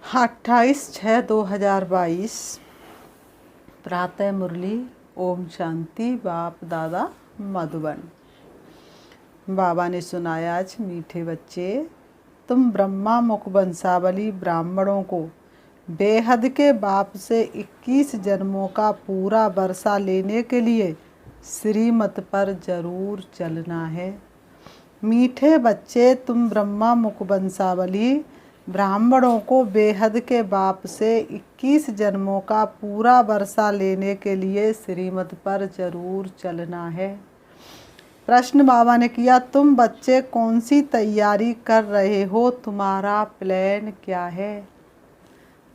28/6/2022 प्रातः मुरली। ओम शांति। बाप दादा मधुबन। बाबा ने सुनाया आज मीठे बच्चे, तुम ब्रह्मा मुख वंशावली ब्राह्मणों को बेहद के बाप से 21 जन्मों का पूरा वर्षा लेने के लिए श्रीमत पर जरूर चलना है। मीठे बच्चे, तुम ब्रह्मा मुख वंशावली ब्राह्मणों को बेहद के बाप से 21 जन्मों का पूरा वर्षा लेने के लिए श्रीमत पर जरूर चलना है। प्रश्न बाबा ने किया, तुम बच्चे कौन सी तैयारी कर रहे हो? तुम्हारा प्लान क्या है?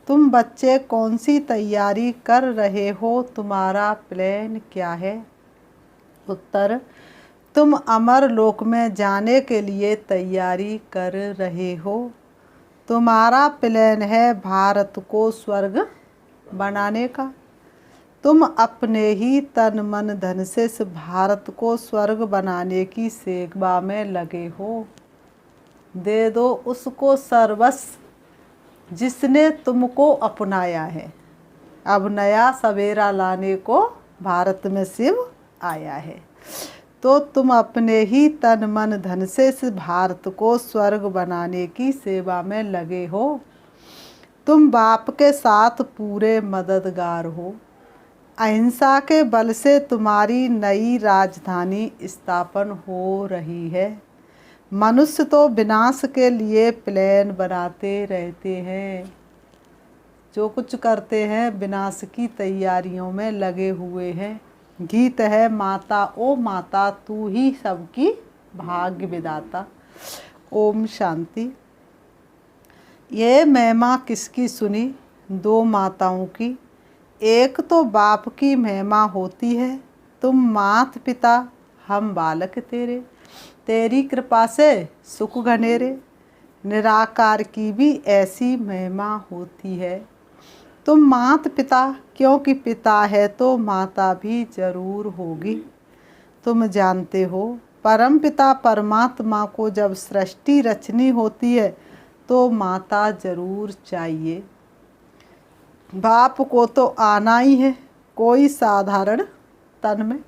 तुम बच्चे कौन सी तैयारी कर रहे हो? तुम्हारा प्लान क्या है? उत्तर, तुम अमर लोक में जाने के लिए तैयारी कर रहे हो। तुम्हारा प्लान है भारत को स्वर्ग बनाने का। तुम अपने ही तन मन धन से इस भारत को स्वर्ग बनाने की सेवा में लगे हो। दे दो उसको सर्वस्व जिसने तुमको अपनाया है। अब नया सवेरा लाने को भारत में शिव आया है, तो तुम अपने ही तन मन धन से इस भारत को स्वर्ग बनाने की सेवा में लगे हो। तुम बाप के साथ पूरे मददगार हो। अहिंसा के बल से तुम्हारी नई राजधानी स्थापन हो रही है। मनुष्य तो विनाश के लिए प्लान बनाते रहते हैं, जो कुछ करते हैं विनाश की तैयारियों में लगे हुए हैं। गीत है, माता ओ माता तू ही सबकी भाग्य विधाता। ओम शांति। ये महिमा किसकी सुनी? दो माताओं की। एक तो बाप की महिमा होती है, तुम मात पिता हम बालक तेरे, तेरी कृपा से सुख घनेरे। निराकार की भी ऐसी महिमा होती है। तुम मात पिता, क्योंकि पिता है तो माता भी जरूर होगी। तुम जानते हो परम पिता परमात्मा को जब सृष्टि रचनी होती है तो माता जरूर चाहिए। बाप को तो आना ही है कोई साधारण तन में।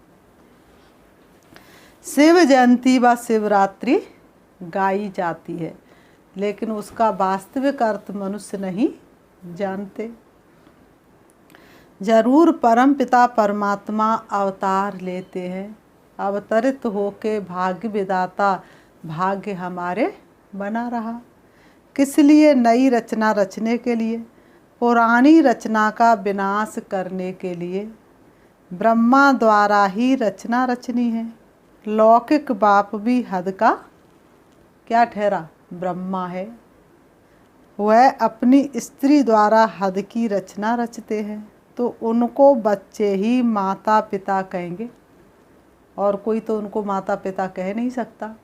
शिव जयंती व शिवरात्रि गाई जाती है, लेकिन उसका वास्तविक अर्थ मनुष्य नहीं जानते। जरूर परम पिता परमात्मा अवतार लेते हैं। अवतरित होके भाग्य विधाता भाग्य हमारे बना रहा। किस लिए? नई रचना रचने के लिए, पुरानी रचना का विनाश करने के लिए। ब्रह्मा द्वारा ही रचना रचनी है। लौकिक बाप भी हद का क्या ठहरा? ब्रह्मा है। वह अपनी स्त्री द्वारा हद की रचना रचते हैं, तो उनको बच्चे ही माता पिता कहेंगे, और कोई तो उनको माता पिता कह नहीं सकता।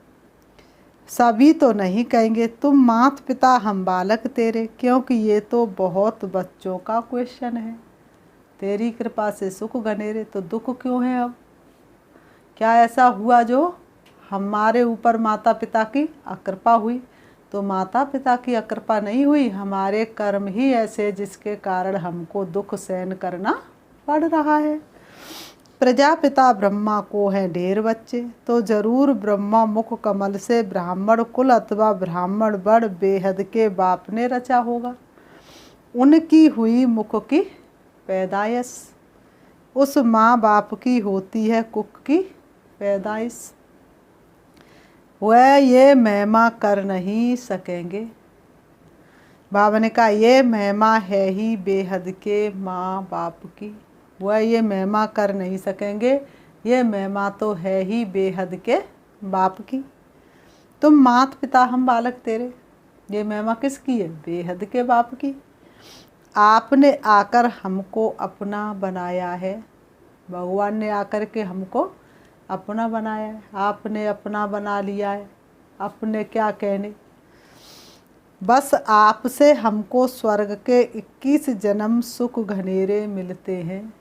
सभी तो नहीं कहेंगे तुम मात पिता हम बालक तेरे, क्योंकि ये तो बहुत बच्चों का क्वेश्चन है। तेरी कृपा से सुख घनेरे, तो दुख क्यों है? अब क्या ऐसा हुआ जो हमारे ऊपर माता पिता की अकृपा हुई? तो माता पिता की अकृपा नहीं हुई, हमारे कर्म ही ऐसे जिसके कारण हमको दुख सहन करना पड़ रहा है। प्रजापिता ब्रह्मा को हैं ढेर बच्चे, तो जरूर ब्रह्मा मुख कमल से ब्राह्मण कुल अथवा ब्राह्मण बड़ बेहद के बाप ने रचा होगा। उनकी हुई मुख की पैदाइश, उस माँ बाप की होती है कुख की पैदाइश। वह ये महिमा कर नहीं सकेंगे। बाबा ने कहा ये महिमा है ही बेहद के माँ बाप की। वह ये महिमा कर नहीं सकेंगे, ये महिमा तो है ही बेहद के बाप की। तुम मात पिता हम बालक तेरे, ये महिमा किसकी है? बेहद के बाप की। आपने आकर हमको अपना बनाया है। भगवान ने आकर के हमको अपना बनाया है। आपने अपना बना लिया है, अपने क्या कहने। बस आपसे हमको स्वर्ग के 21 जन्म सुख घनेरे मिलते हैं।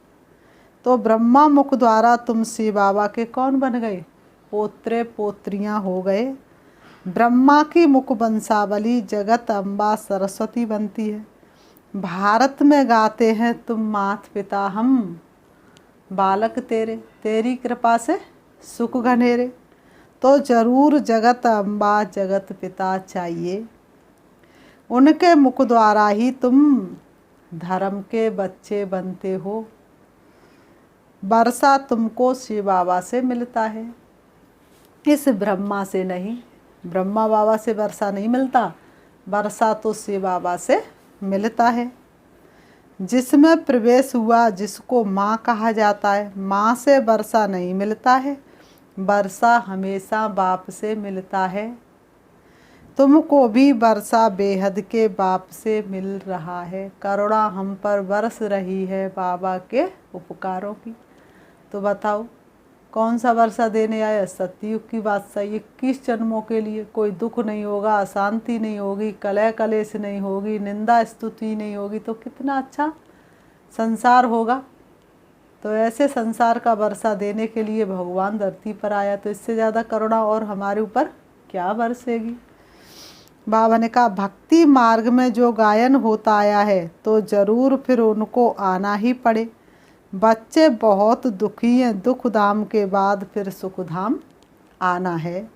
तो ब्रह्मा मुख द्वारा तुम शिव बाबा के कौन बन गए? पोत्रे पोत्रियां हो गए। ब्रह्मा की मुख वंशावली जगत अम्बा सरस्वती बनती है। भारत में गाते हैं तुम मात पिता हम, बालक तेरे तेरी कृपा से सुख घनेरे। तो जरूर जगत अम्बा जगत पिता चाहिए, उनके मुख द्वारा ही तुम धर्म के बच्चे बनते हो। वर्षा तुमको शिव बाबा से मिलता है, इस ब्रह्मा से नहीं। ब्रह्मा बाबा से वर्षा नहीं मिलता, वर्षा तो शिव बाबा से मिलता है। जिसमें प्रवेश हुआ जिसको माँ कहा जाता है, माँ से वर्षा नहीं मिलता है, वर्षा हमेशा बाप से मिलता है। तुमको भी वर्षा बेहद के बाप से मिल रहा है, करुणा हम पर बरस रही है बाबा के उपकारों की। तो बताओ कौन सा वर्षा देने आया? सतयुग की बात सही। 21 जन्मों के लिए कोई दुख नहीं होगा, अशांति नहीं होगी, कलह कलेश नहीं होगी, निंदा स्तुति नहीं होगी, तो कितना अच्छा संसार होगा। तो ऐसे संसार का वर्षा देने के लिए भगवान धरती पर आया, तो इससे ज़्यादा करुणा और हमारे ऊपर क्या बरसेगी। बाबा ने कहा भक्ति मार्ग में जो गायन होता आया है तो ज़रूर फिर उनको आना ही पड़े। बच्चे बहुत दुखी हैं, दुख धाम के बाद फिर सुख धाम आना है।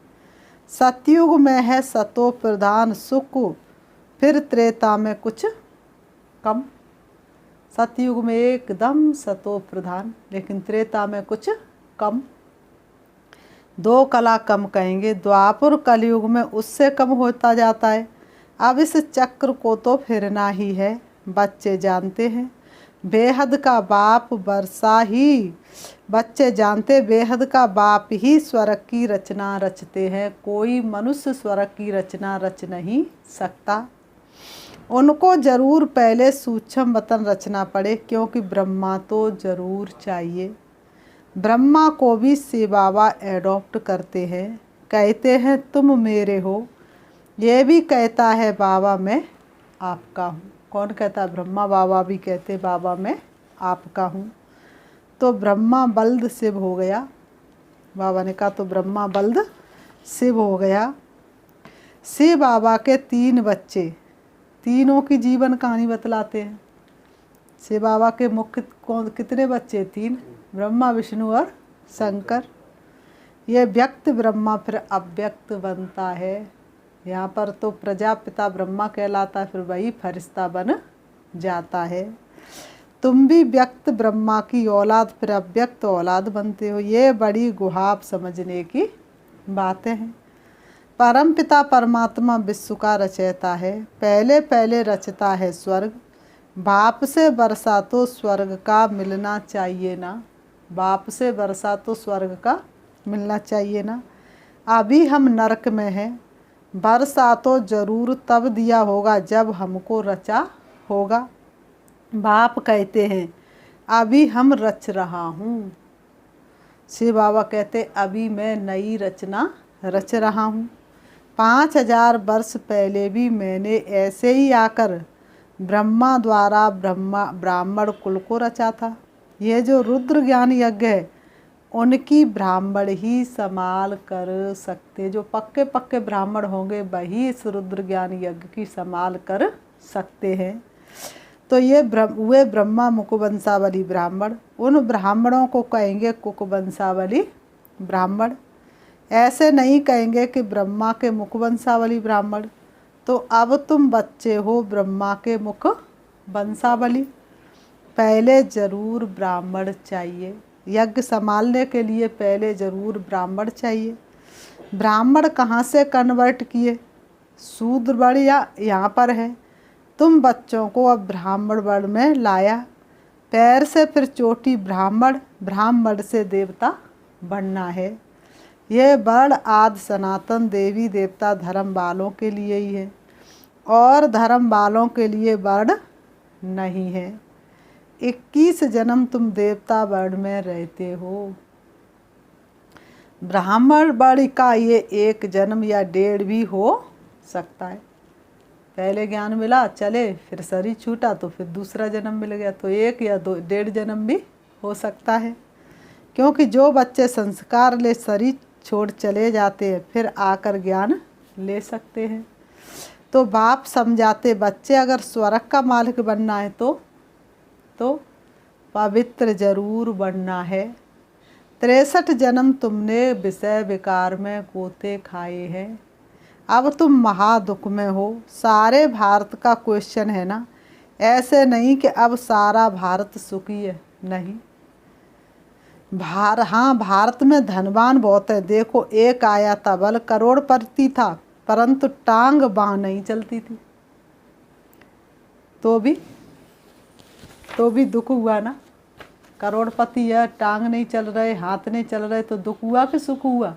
सतयुग में है सतो प्रधान सुख, फिर त्रेता में कुछ कम। सतयुग में एकदम सतो प्रधान, लेकिन त्रेता में कुछ कम। 2 कला कम कहेंगे, द्वापर कलयुग में उससे कम होता जाता है। अब इस चक्र को तो फिरना ही है। बच्चे जानते हैं बेहद का बाप वर्षा ही, बच्चे जानते बेहद का बाप ही स्वर्ग की रचना रचते हैं, कोई मनुष्य स्वर्ग की रचना रच नहीं सकता। उनको जरूर पहले सूक्ष्म वतन रचना पड़े, क्योंकि ब्रह्मा तो जरूर चाहिए। ब्रह्मा को भी शिव बाबा एडॉप्ट करते हैं, कहते हैं तुम मेरे हो। ये भी कहता है बाबा मैं आपका हूँ। कौन कहता है? ब्रह्मा बाबा भी कहते बाबा मैं आपका हूँ। तो ब्रह्मा बल्द शिव हो गया। बाबा ने कहा तो ब्रह्मा बल्द शिव हो गया। शिव बाबा के 3 बच्चे, तीनों की जीवन कहानी बतलाते हैं। शिव बाबा के मुख्य कितने बच्चे? 3, ब्रह्मा विष्णु और शंकर। ये व्यक्त ब्रह्मा फिर अव्यक्त बनता है। यहाँ पर तो प्रजापिता ब्रह्मा कहलाता है, फिर वही फरिश्ता बन जाता है। तुम भी व्यक्त ब्रह्मा की औलाद फिर अव्यक्त औलाद बनते हो। ये बड़ी गुहाब समझने की बातें हैं। परम पिता परमात्मा विश्व का रचयिता है, पहले पहले रचता है स्वर्ग। बाप से वर्षा तो स्वर्ग का मिलना चाहिए ना, बाप से वर्षा तो स्वर्ग का मिलना चाहिए ना। अभी हम नरक में हैं, वर्षा तो जरूर तब दिया होगा जब हमको रचा होगा। बाप कहते हैं अभी हम रच रहा हूँ, शिव बाबा कहते अभी मैं नई रचना रच रहा हूँ। 5000 वर्ष पहले भी मैंने ऐसे ही आकर ब्रह्मा द्वारा ब्राह्मण कुल को रचा था। यह जो रुद्र ज्ञान यज्ञ है उनकी ब्राह्मण ही संभाल कर सकते, जो पक्के पक्के ब्राह्मण होंगे वही इस रुद्र ज्ञान यज्ञ की संभाल कर सकते हैं। तो ये वे ब्रह्मा मुकुवंशावली ब्राह्मण, उन ब्राह्मणों को कहेंगे कुकवंशावली ब्राह्मण। ऐसे नहीं कहेंगे कि ब्रह्मा के मुखवंशावली ब्राह्मण। तो अब तुम बच्चे हो ब्रह्मा के मुख वंशावली। पहले जरूर ब्राह्मण चाहिए, यज्ञ संभालने के लिए पहले जरूर ब्राह्मण चाहिए। ब्राह्मण कहाँ से कन्वर्ट किए? शूद्र वर्ण या यहाँ पर है, तुम बच्चों को अब ब्राह्मण वर्ण में लाया। पैर से फिर चोटी ब्राह्मण, ब्राह्मण से देवता बनना है। यह वर्ण आदि सनातन देवी देवता धर्म वालों के लिए ही है, और धर्म वालों के लिए वर्ण नहीं है। 21 जन्म तुम देवता वर्ण में रहते हो। ब्राह्मण वर्ण का ये 1 जन्म या 1.5 भी हो सकता है। पहले ज्ञान मिला चले, फिर शरीर छूटा तो फिर दूसरा जन्म मिल गया, तो 1 या 1.5 जन्म भी हो सकता है। क्योंकि जो बच्चे संस्कार ले शरीर छोड़ चले जाते हैं फिर आकर ज्ञान ले सकते हैं। तो बाप समझाते बच्चे अगर स्वर्ग का मालिक बनना है तो पवित्र जरूर बनना है। 63 जन्म तुमने विषय विकार में गोते खाए हैं, अब तुम महादुख में हो। सारे भारत का क्वेश्चन है ना, ऐसे नहीं कि अब सारा भारत सुखी है, नहीं। हाँ, भारत में धनवान बहुत है। देखो, एक आया था बल करोड़पति था, परंतु टांग बांह नहीं चलती थी, तो भी दुख हुआ ना। करोड़पति है, टांग नहीं चल रहे, हाथ नहीं चल रहे, तो दुख हुआ कि सुख हुआ।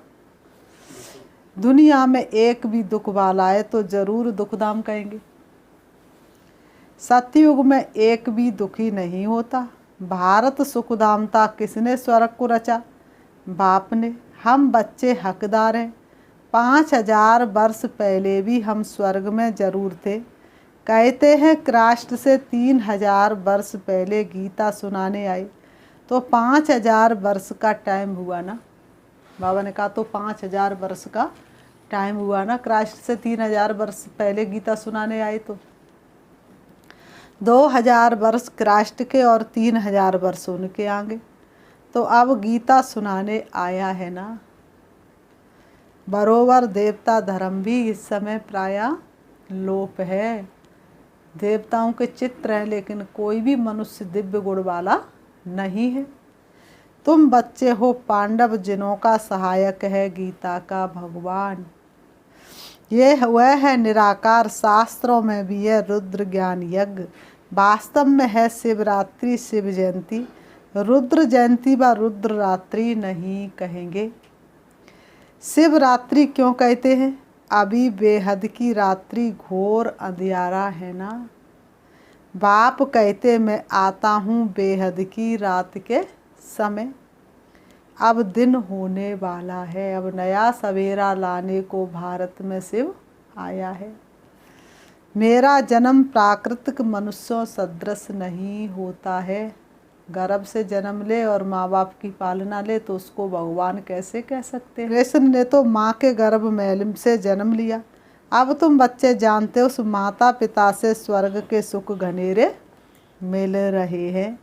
दुनिया में एक भी दुख वाला है तो जरूर दुखधाम कहेंगे। सतयुग में एक भी दुखी नहीं होता। भारत सुखधाम था, किसने स्वर्ग को रचा? बाप ने। हम बच्चे हकदार हैं। 5000 वर्ष पहले भी हम स्वर्ग में जरूर थे। कहते हैं क्राइस्ट से 3000 वर्ष पहले गीता सुनाने आए, तो 5000 वर्ष का टाइम हुआ ना। बाबा ने कहा तो 5000 वर्ष का टाइम हुआ ना। क्राइस्ट से 3000 वर्ष पहले गीता सुनाने आए तो 2000 वर्ष क्राइस्ट के और 3000 वर्ष उनके आगे। तो अब गीता सुनाने आया है ना। बरोबर देवता धर्म भी इस समय प्रायः लोप है। देवताओं के चित्र हैं, लेकिन कोई भी मनुष्य दिव्य गुण वाला नहीं है। तुम बच्चे हो पांडव, जिनों का सहायक है गीता का भगवान। ये वह है निराकार, शास्त्रों में भी है रुद्र ज्ञान यज्ञ। वास्तव में है शिवरात्रि, शिव जयंती। रुद्र जयंती व रुद्र रात्रि नहीं कहेंगे। शिवरात्रि क्यों कहते हैं? अभी बेहद की रात्रि घोर अंधियारा है ना। बाप कहते मैं आता हूँ बेहद की रात के समय। अब दिन होने वाला है, अब नया सवेरा लाने को भारत में शिव आया है। मेरा जन्म प्राकृतिक मनुष्यों सदृश नहीं होता है। गर्भ से जन्म ले और माँ बाप की पालना ले तो उसको भगवान कैसे कह सकते हैं? कृष्ण ने तो माँ के गर्भ में से जन्म लिया। अब तुम बच्चे जानते हो उस माता पिता से स्वर्ग के सुख घनेरे मिल रहे हैं।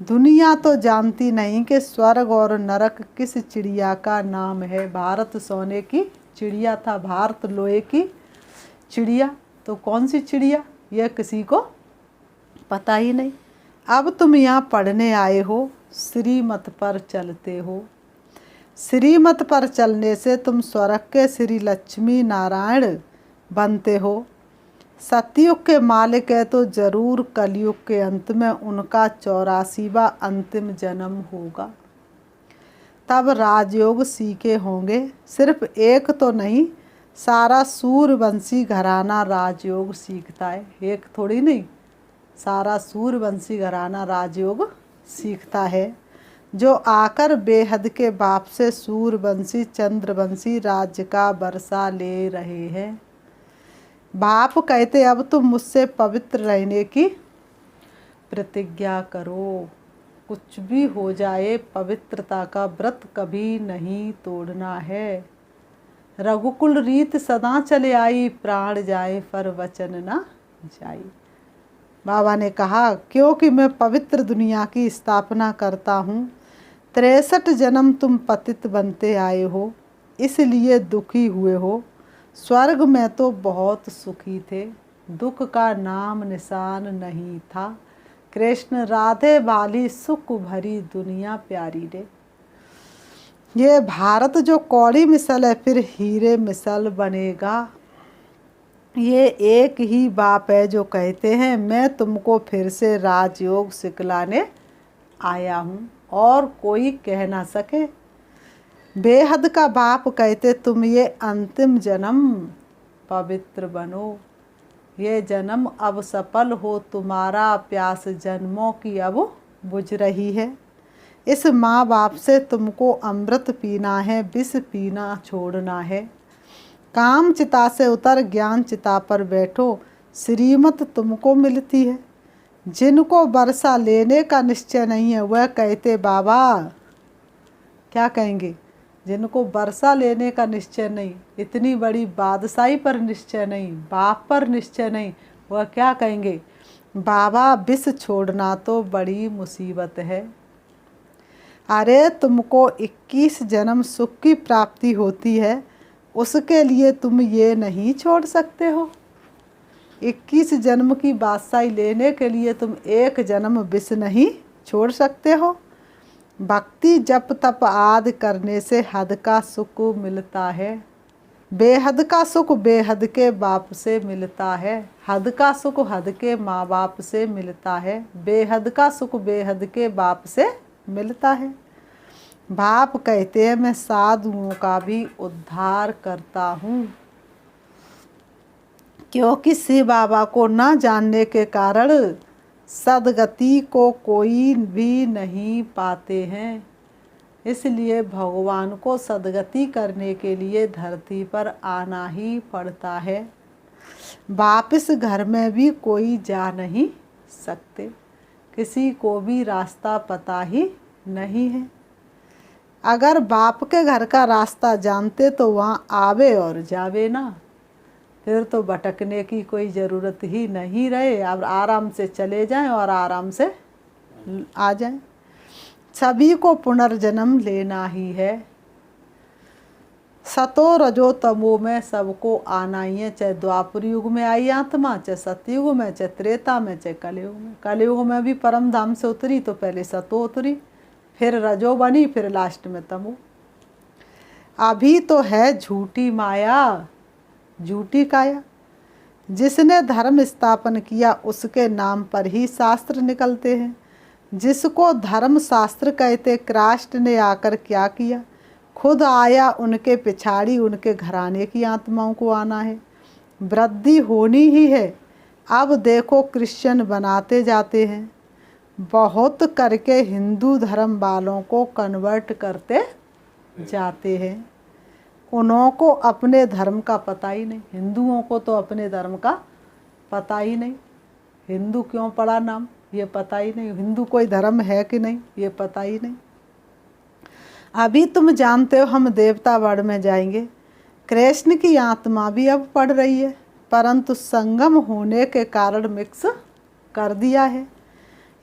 दुनिया तो जानती नहीं कि स्वर्ग और नरक किस चिड़िया का नाम है। भारत सोने की चिड़िया था, भारत लोहे की चिड़िया। तो कौन सी चिड़िया, यह किसी को पता ही नहीं। अब तुम यहाँ पढ़ने आए हो, श्रीमत पर चलते हो। श्रीमत पर चलने से तुम स्वर्ग के श्री लक्ष्मी नारायण बनते हो। सतयुग के मालिक है तो जरूर कलयुग के अंत में उनका 84वां अंतिम जन्म होगा। तब राजयोग सीखे होंगे। सिर्फ एक तो नहीं, सारा सूर्यवंशी घराना राजयोग सीखता है। एक थोड़ी नहीं, सारा सूर्यवंशी घराना राजयोग सीखता है। जो आकर बेहद के बाप से सूर्यवंशी चंद्रवंशी राज्य का वर्षा ले रहे हैं। बाप कहते अब तुम मुझसे पवित्र रहने की प्रतिज्ञा करो। कुछ भी हो जाए पवित्रता का व्रत कभी नहीं तोड़ना है। रघुकुल रीत सदा चले आई, प्राण जाए पर वचन न जाई। बाबा ने कहा क्योंकि मैं पवित्र दुनिया की स्थापना करता हूँ। 63 जन्म तुम पतित बनते आए हो, इसलिए दुखी हुए हो। स्वर्ग में तो बहुत सुखी थे, दुख का नाम निशान नहीं था। कृष्ण राधे वाली सुख भरी दुनिया प्यारी रे। ये भारत जो कौड़ी मिसल है फिर हीरे मिसल बनेगा। ये एक ही बाप है जो कहते हैं मैं तुमको फिर से राजयोग सिखलाने आया हूँ और कोई कह ना सके। बेहद का बाप कहते तुम ये अंतिम जन्म पवित्र बनो। ये जन्म अब सफल हो, तुम्हारा प्यास जन्मों की अब बुझ रही है। इस माँ बाप से तुमको अमृत पीना है, विष पीना छोड़ना है। काम चिता से उतर ज्ञान चिता पर बैठो, श्रीमत तुमको मिलती है। जिनको वर्षा लेने का निश्चय नहीं है वह कहते बाबा क्या कहेंगे, जिनको वर्षा लेने का निश्चय नहीं, इतनी बड़ी बादशाही पर निश्चय नहीं, बाप पर निश्चय नहीं, वह क्या कहेंगे, बाबा विष छोड़ना तो बड़ी मुसीबत है। अरे तुमको 21 जन्म सुख की प्राप्ति होती है, उसके लिए तुम ये नहीं छोड़ सकते हो। 21 जन्म की बादशाही लेने के लिए तुम एक जन्म विष नहीं छोड़ सकते हो। भक्ति जप तप आदि करने से हद का सुख मिलता है। बेहद का सुख बेहद के बाप से मिलता है। हद का सुख हद के माँ बाप से मिलता है। बेहद का सुख बेहद के बाप से मिलता है। बाप कहते हैं मैं साधुओं का भी उद्धार करता हूँ, क्योंकि शिव बाबा को न जानने के कारण सदगति को कोई भी नहीं पाते हैं। इसलिए भगवान को सदगति करने के लिए धरती पर आना ही पड़ता है। वापिस घर में भी कोई जा नहीं सकते, किसी को भी रास्ता पता ही नहीं है। अगर बाप के घर का रास्ता जानते तो वहाँ आवे और जावे ना, फिर तो भटकने की कोई ज़रूरत ही नहीं रहे। अब आराम से चले जाएं और आराम से आ जाएं। सभी को पुनर्जन्म लेना ही है। सतो रजो तमो में सबको आना ही है, चाहे द्वापर युग में आई आत्मा, चाहे सतयुग में, चाहे त्रेता में, चाहे कलयुग में। कलयुग में भी परम धाम से उतरी तो पहले सतो उतरी, फिर रजो बनी, फिर लास्ट में तमो। अभी तो है झूठी माया, झूठी काया। जिसने धर्म स्थापन किया उसके नाम पर ही शास्त्र निकलते हैं। जिसको धर्म शास्त्र कहते, कृष्ण ने आकर क्या किया, खुद आया, उनके पिछाड़ी उनके घराने की आत्माओं को आना है। वृद्धि होनी ही है। अब देखो क्रिश्चियन बनाते जाते हैं, बहुत करके हिंदू धर्म वालों को कन्वर्ट करते जाते हैं। उन्हों को अपने धर्म का पता ही नहीं। हिंदुओं को तो अपने धर्म का पता ही नहीं। हिंदू क्यों पड़ा नाम ये पता ही नहीं। हिंदू कोई धर्म है कि नहीं ये पता ही नहीं। अभी तुम जानते हो हम देवता वर्ड में जाएंगे। कृष्ण की आत्मा भी अब पढ़ रही है, परंतु संगम होने के कारण मिक्स कर दिया है।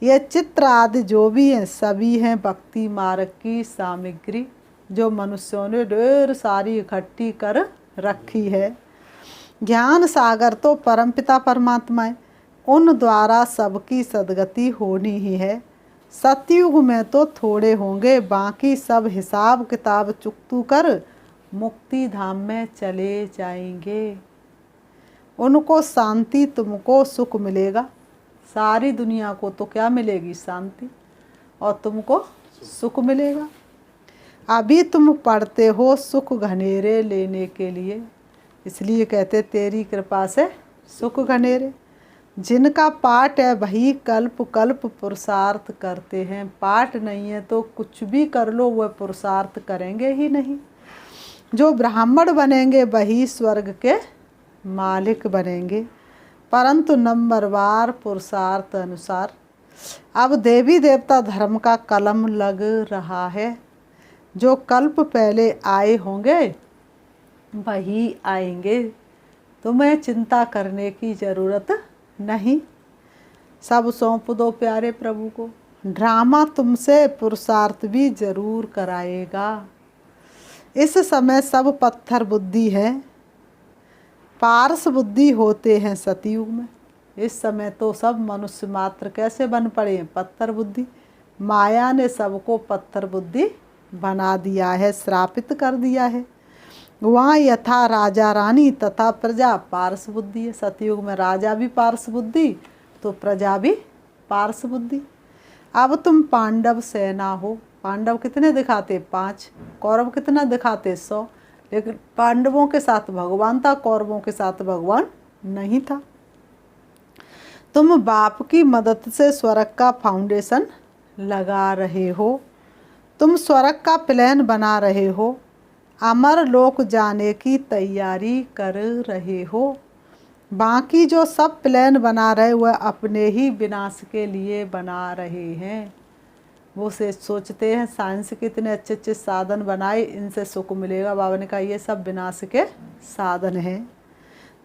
ये चित्र आदि जो भी हैं सभी हैं भक्ति मार्ग की सामग्री, जो मनुष्यों ने ढेर सारी इकट्ठी कर रखी है। ज्ञान सागर तो परमपिता परमात्मा है, उन द्वारा सबकी सदगति होनी ही है। सतयुग में तो थोड़े होंगे, बाकी सब हिसाब किताब चुकतू कर मुक्ति धाम में चले जाएंगे। उनको शांति, तुमको सुख मिलेगा। सारी दुनिया को तो क्या मिलेगी, शांति, और तुमको सुख मिलेगा। अभी तुम पढ़ते हो सुख घनेरे लेने के लिए, इसलिए कहते तेरी कृपा से सुख घनेरे। जिनका पाठ है वही कल्प कल्प पुरुषार्थ करते हैं। पाठ नहीं है तो कुछ भी कर लो वह पुरुषार्थ करेंगे ही नहीं। जो ब्राह्मण बनेंगे वही स्वर्ग के मालिक बनेंगे, परंतु नंबरवार पुरुषार्थ अनुसार। अब देवी देवता धर्म का कलम लग रहा है। जो कल्प पहले आए होंगे वही आएंगे, तुम्हें चिंता करने की ज़रूरत नहीं। सब सौंप दो प्यारे प्रभु को। ड्रामा तुमसे पुरुषार्थ भी जरूर कराएगा। इस समय सब पत्थर बुद्धि है, पारस बुद्धि होते हैं सतयुग में। इस समय तो सब मनुष्य मात्र कैसे बन पड़े हैं, पत्थर बुद्धि। माया ने सबको पत्थर बुद्धि बना दिया है, श्रापित कर दिया है। वहाँ यथा राजा रानी तथा प्रजा पारस बुद्धि है। सतयुग में राजा भी पारस बुद्धि तो प्रजा भी पारस बुद्धि। अब तुम पांडव सेना हो। पांडव कितने दिखाते, 5। कौरव कितना दिखाते, 100। लेकिन पांडवों के साथ भगवान था, कौरवों के साथ भगवान नहीं था। तुम बाप की मदद से स्वर्ग का फाउंडेशन लगा रहे हो। तुम स्वर्ग का प्लान बना रहे हो। अमर लोक जाने की तैयारी कर रहे हो। बाकी जो सब प्लान बना रहे वह अपने ही विनाश के लिए बना रहे हैं। वो से सोचते हैं साइंस के इतने अच्छे अच्छे साधन बनाए, इनसे सुख मिलेगा। बाबा ने कहा ये सब विनाश के साधन हैं।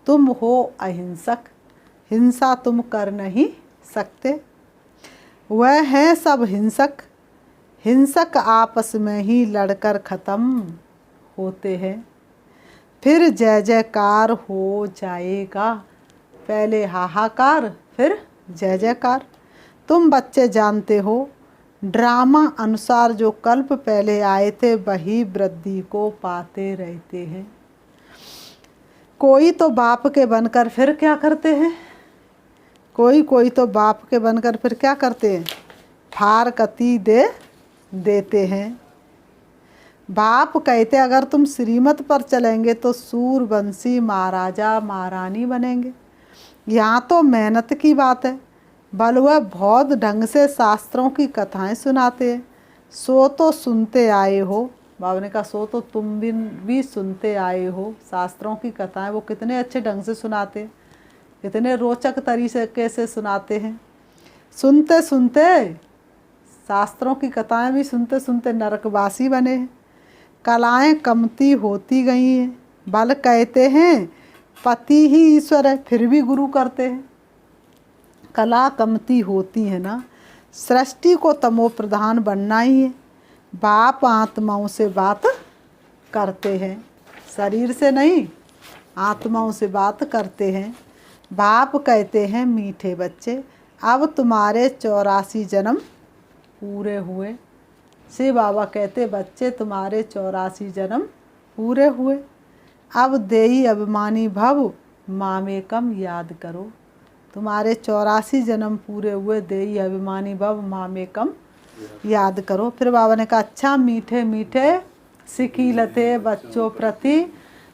तुम हो अहिंसक, हिंसा तुम कर नहीं सकते। वह हैं सब हिंसक, हिंसक आपस में ही लड़कर ख़त्म होते हैं। फिर जय जयकार हो जाएगा, पहले हाहाकार फिर जय जयकार। तुम बच्चे जानते हो ड्रामा अनुसार जो कल्प पहले आए थे वही वृद्धि को पाते रहते हैं। कोई तो बाप के बनकर फिर क्या करते हैं, कोई तो बाप के बनकर फिर क्या करते हैं, फारकती दे देते हैं। बाप कहते अगर तुम श्रीमत पर चलेंगे तो सूरवंशी महाराजा महारानी बनेंगे। यहाँ तो मेहनत की बात है, बल वह बहुत ढंग से शास्त्रों की कथाएं सुनाते हैं। सो तो सुनते आए हो, बाबा ने कहा सो तो तुम भी सुनते आए हो। शास्त्रों की कथाएं वो कितने अच्छे ढंग से सुनाते हैं, कितने रोचक तरीके से सुनाते हैं। सुनते सुनते शास्त्रों की कथाएं भी सुनते सुनते नरकवासी बने हैं। कलाएं कमती होती गई हैं, बल कहते हैं पति ही ईश्वर है, फिर भी गुरु करते हैं। कला कमती होती है ना, सृष्टि को तमो प्रधान बनना ही है। बाप आत्माओं से बात करते हैं, शरीर से नहीं, आत्माओं से बात करते हैं। बाप कहते हैं मीठे बच्चे अब तुम्हारे 84 जन्म पूरे हुए। से बाबा कहते बच्चे तुम्हारे 84 जन्म पूरे हुए। अब देई अभिमानी भव मामेकम याद करो। तुम्हारे 84 जन्म पूरे हुए, देई अभिमानी भव मामेकम याद करो। फिर बाबा ने कहा अच्छा मीठे मीठे सिखीलते बच्चों प्रति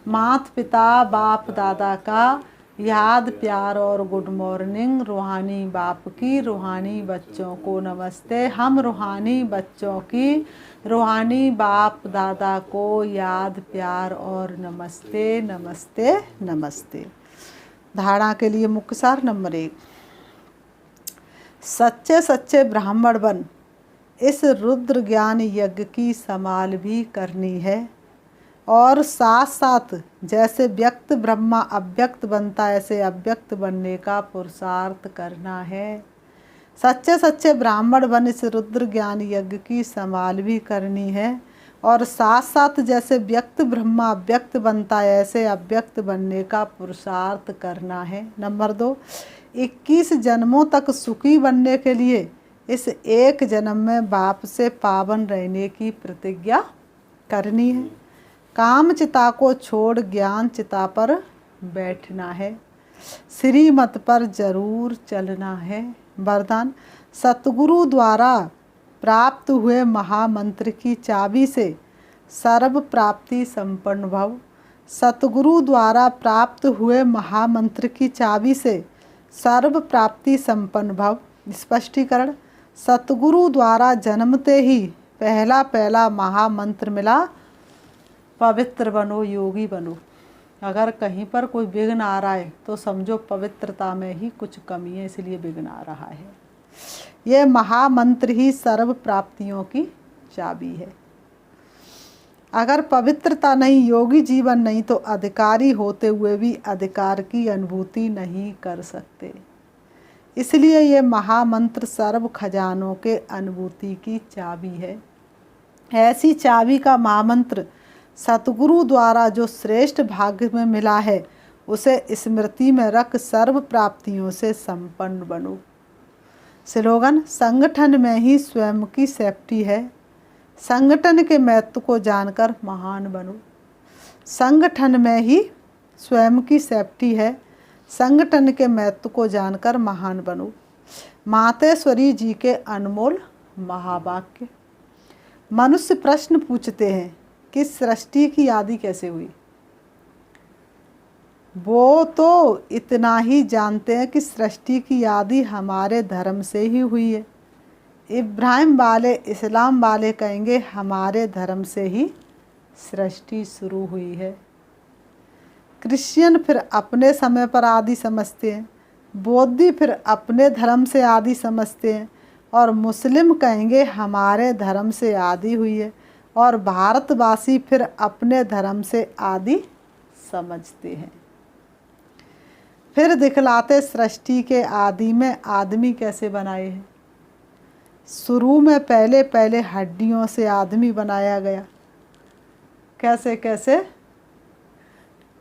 मात पिता बाप दादा का याद प्यार और गुड मॉर्निंग। रूहानी बाप की रूहानी बच्चों को नमस्ते। हम रूहानी बच्चों की रूहानी बाप दादा को याद प्यार और नमस्ते नमस्ते नमस्ते। धारणा के लिए मुख्य सार नंबर 1, सच्चे सच्चे ब्राह्मण बन इस रुद्र ज्ञान यज्ञ की संभाल भी करनी है और साथ साथ जैसे व्यक्त ब्रह्मा अव्यक्त बनता है ऐसे अव्यक्त बनने का पुरुषार्थ करना है। सच्चे सच्चे ब्राह्मण बन इस रुद्र ज्ञान यज्ञ की संभाल भी करनी है और साथ साथ जैसे व्यक्त ब्रह्मा अव्यक्त बनता है ऐसे अव्यक्त बनने का पुरुषार्थ करना है। नंबर 2, 21 जन्मों तक सुखी बनने के लिए इस एक जन्म में बाप से पावन रहने की प्रतिज्ञा करनी है। काम चिता को छोड़ ज्ञान चिता पर बैठना है, श्रीमत पर जरूर चलना है। वरदान, सतगुरु द्वारा प्राप्त हुए महामंत्र की चाबी से सर्व प्राप्ति संपन्न भव। सतगुरु द्वारा प्राप्त हुए महामंत्र की चाबी से सर्व प्राप्ति संपन्न भव। स्पष्टीकरण, सतगुरु द्वारा जन्मते ही पहला महामंत्र मिला, पवित्र बनो योगी बनो। अगर कहीं पर कोई विघ्न आ रहा है तो समझो पवित्रता में ही कुछ कमी है, इसलिए विघ्न आ रहा है। ये महामंत्र ही सर्व प्राप्तियों की चाबी है। अगर पवित्रता नहीं, योगी जीवन नहीं तो अधिकारी होते हुए भी अधिकार की अनुभूति नहीं कर सकते। इसलिए ये महामंत्र सर्व खजानों के अनुभूति की चाबी है। ऐसी चाबी का महामंत्र सतगुरु द्वारा जो श्रेष्ठ भाग्य में मिला है उसे स्मृति में रख सर्व प्राप्तियों से संपन्न बनो। स्लोगन, संगठन में ही स्वयं की सेफ्टी है, संगठन के महत्व को जानकर महान बनो। संगठन में ही स्वयं की सेफ्टी है, संगठन के महत्व को जानकर महान बनो। मातेश्वरी जी के अनमोल महावाक्य। मनुष्य प्रश्न पूछते हैं कि सृष्टि की आदि कैसे हुई। वो तो इतना ही जानते हैं कि सृष्टि की आदि हमारे धर्म से ही हुई है। इब्राहिम वाले, इस्लाम वाले कहेंगे हमारे धर्म से ही सृष्टि शुरू हुई है। क्रिश्चियन फिर अपने समय पर आदि समझते हैं, बौद्धी फिर अपने धर्म से आदि समझते हैं, और मुस्लिम कहेंगे हमारे धर्म से आदि हुई है, और भारतवासी फिर अपने धर्म से आदि समझते हैं। फिर दिखलाते सृष्टि के आदि में आदमी कैसे बनाए हैं। शुरू में पहले पहले हड्डियों से आदमी बनाया गया। कैसे कैसे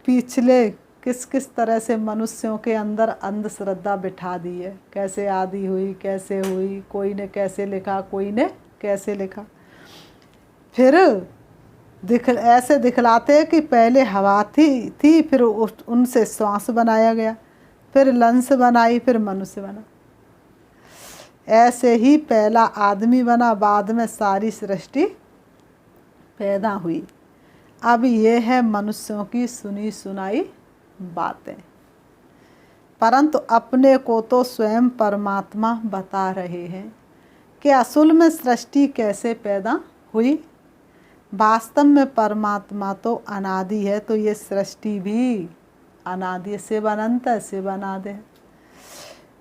पिछले किस किस तरह से मनुष्यों के अंदर अंधश्रद्धा बिठा दी है। कैसे आदि हुई, कैसे हुई, कोई ने कैसे लिखा, कोई ने कैसे लिखा। फिर ऐसे दिखलाते हैं कि पहले हवा थी फिर उनसे श्वास बनाया गया, फिर लंस बनाई, फिर मनुष्य बना। ऐसे ही पहला आदमी बना, बाद में सारी सृष्टि पैदा हुई। अब ये है मनुष्यों की सुनी सुनाई बातें, परंतु अपने को तो स्वयं परमात्मा बता रहे हैं कि असल में सृष्टि कैसे पैदा हुई। वास्तव में परमात्मा तो अनादि है, तो ये सृष्टि भी अनादि से अनंत से अनादि है।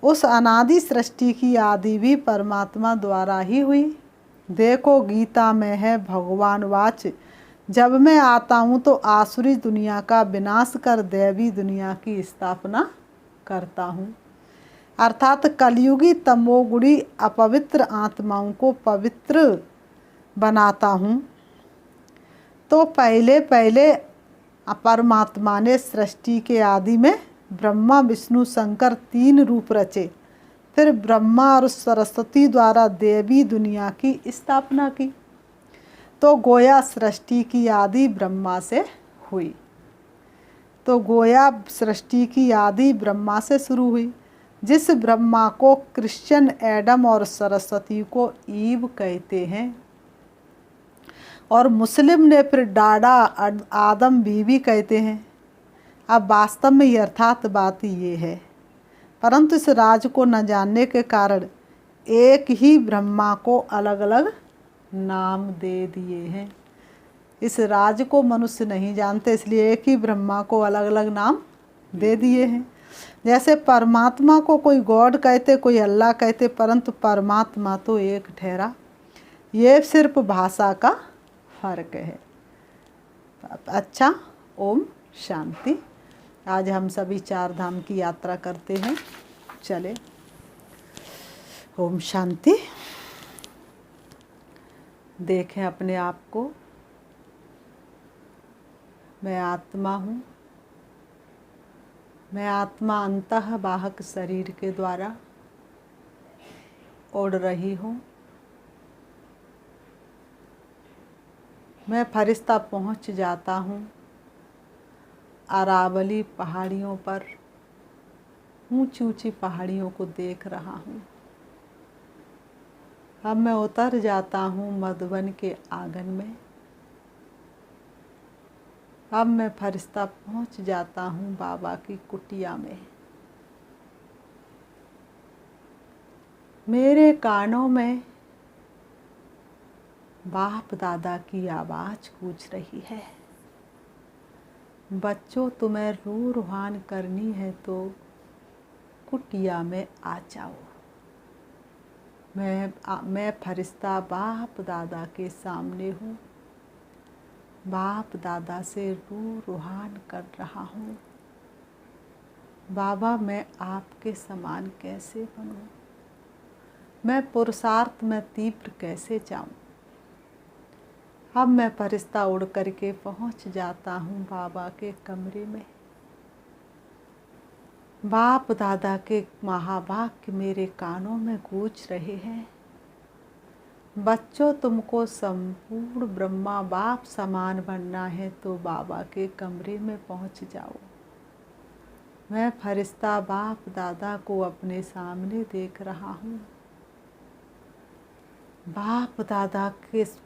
उस अनादि सृष्टि की आदि भी परमात्मा द्वारा ही हुई। देखो गीता में है भगवान वाच, जब मैं आता हूँ तो आसुरी दुनिया का विनाश कर दैवी दुनिया की स्थापना करता हूँ। अर्थात कलयुगी तमोगुणी अपवित्र आत्माओं को पवित्र बनाता हूँ। तो पहले पहले परमात्मा ने सृष्टि के आदि में ब्रह्मा विष्णु शंकर 3 रूप रचे, फिर ब्रह्मा और सरस्वती द्वारा देवी दुनिया की स्थापना की। तो गोया सृष्टि की आदि ब्रह्मा से हुई। तो गोया सृष्टि की आदि ब्रह्मा से शुरू हुई, जिस ब्रह्मा को क्रिश्चियन एडम और सरस्वती को ईव कहते हैं, और मुस्लिम ने फिर डाडा आदम बीवी कहते हैं। अब वास्तव में यथार्थ बात ये है, परंतु इस राज को न जानने के कारण एक ही ब्रह्मा को अलग अलग नाम दे दिए हैं। इस राज को मनुष्य नहीं जानते, इसलिए एक ही ब्रह्मा को अलग अलग नाम दे दिए हैं। जैसे परमात्मा को कोई गॉड कहते, कोई अल्लाह कहते, परंतु परमात्मा तो एक ठहरा। ये सिर्फ भाषा का फर्क है। अच्छा, ओम शांति। आज हम सभी 4 धाम की यात्रा करते हैं। चले, ओम शांति। देखें अपने आप को, मैं आत्मा हूँ। मैं आत्मा अंतः बाहक शरीर के द्वारा उड़ रही हूँ। मैं फरिश्ता पहुँच जाता हूँ अरावली पहाड़ियों पर। ऊंची ऊंची पहाड़ियों को देख रहा हूँ। अब मैं उतर जाता हूँ मधुबन के आंगन में। अब मैं फरिश्ता पहुँच जाता हूँ बाबा की कुटिया में। मेरे कानों में बाप दादा की आवाज़ गूंज रही है, बच्चों तुम्हें रूह रूहान करनी है तो कुटिया में आ जाओ। मैं फरिश्ता बाप दादा के सामने हूँ। बाप दादा से रूह रूहान कर रहा हूँ, बाबा मैं आपके समान कैसे बनूँ, मैं पुरुषार्थ में तीव्र कैसे जाऊँ। अब मैं फरिश्ता उड़ करके पहुँच जाता हूँ बाबा के कमरे में। बाप दादा के महावाक्य मेरे कानों में गूंज रहे हैं, बच्चों तुमको संपूर्ण ब्रह्मा बाप समान बनना है तो बाबा के कमरे में पहुँच जाओ। मैं फरिश्ता बाप दादा को अपने सामने देख रहा हूँ। बाप दादा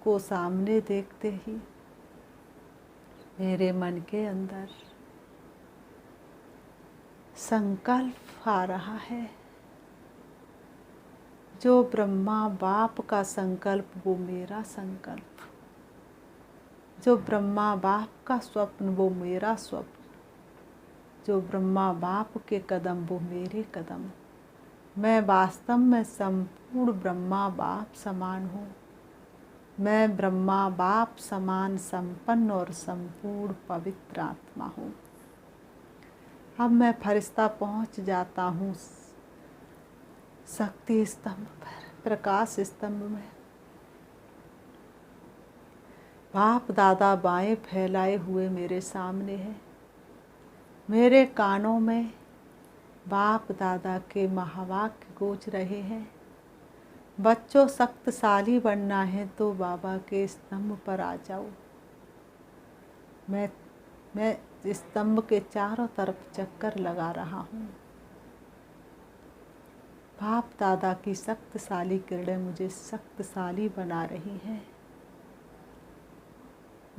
को सामने देखते ही मेरे मन के अंदर संकल्प आ रहा है। जो ब्रह्मा बाप का संकल्प वो मेरा संकल्प, जो ब्रह्मा बाप का स्वप्न वो मेरा स्वप्न, जो ब्रह्मा बाप के कदम वो मेरे कदम। मैं वास्तव में संपूर्ण ब्रह्मा बाप समान हूँ। मैं ब्रह्मा बाप समान संपन्न और संपूर्ण पवित्र आत्मा हूँ। अब मैं फरिश्ता पहुँच जाता हूँ शक्ति स्तंभ पर, प्रकाश स्तंभ में। बाप दादा बाएं फैलाए हुए मेरे सामने है। मेरे कानों में बाप दादा के महावाक्य गूंज रहे हैं। बच्चों, शक्तिशाली बनना है तो बाबा के स्तंभ पर आ जाओ। मैं स्तंभ के चारों तरफ चक्कर लगा रहा हूँ। बाप दादा की शक्तिशाली किरणें मुझे शक्तिशाली बना रही हैं।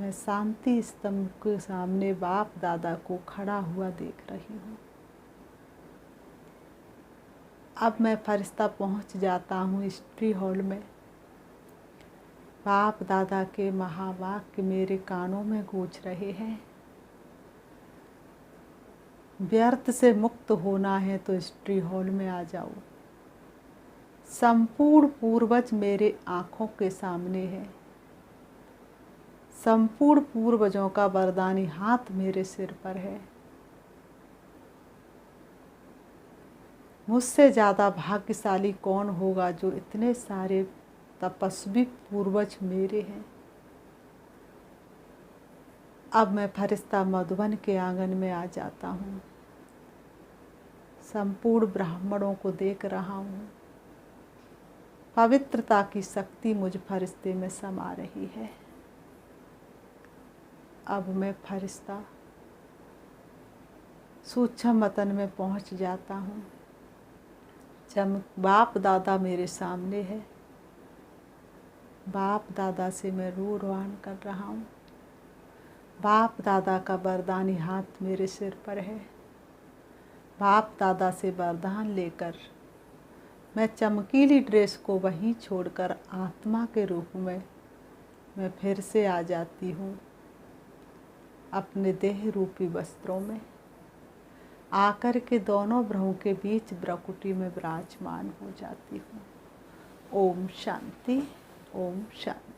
मैं शांति स्तंभ के सामने बाप दादा को खड़ा हुआ देख रही हूँ। अब मैं फरिश्ता पहुँच जाता हूँ हिस्ट्री हॉल में। बाप दादा के महावाक्य मेरे कानों में गूंज रहे हैं। व्यर्थ से मुक्त होना है तो हिस्ट्री हॉल में आ जाओ। संपूर्ण पूर्वज मेरे आँखों के सामने है। संपूर्ण पूर्वजों का वरदानी हाथ मेरे सिर पर है। मुझसे ज़्यादा भाग्यशाली कौन होगा जो इतने सारे तपस्वी पूर्वज मेरे हैं। अब मैं फरिश्ता मधुबन के आंगन में आ जाता हूँ। संपूर्ण ब्राह्मणों को देख रहा हूँ। पवित्रता की शक्ति मुझ फरिश्ते में समा रही है। अब मैं फरिश्ता सूक्ष्म वतन में पहुँच जाता हूँ। जब बाप दादा मेरे सामने है, बाप दादा से मैं रूरवान कर रहा हूँ। बाप दादा का वरदानी हाथ मेरे सिर पर है। बाप दादा से वरदान लेकर मैं चमकीली ड्रेस को वहीं छोड़कर आत्मा के रूप में मैं फिर से आ जाती हूँ अपने देह रूपी वस्त्रों में। आकर के दोनों भ्रुओं के बीच ब्रकुटी में विराजमान हो जाती हूँ। ओम शांति, ओम शांति।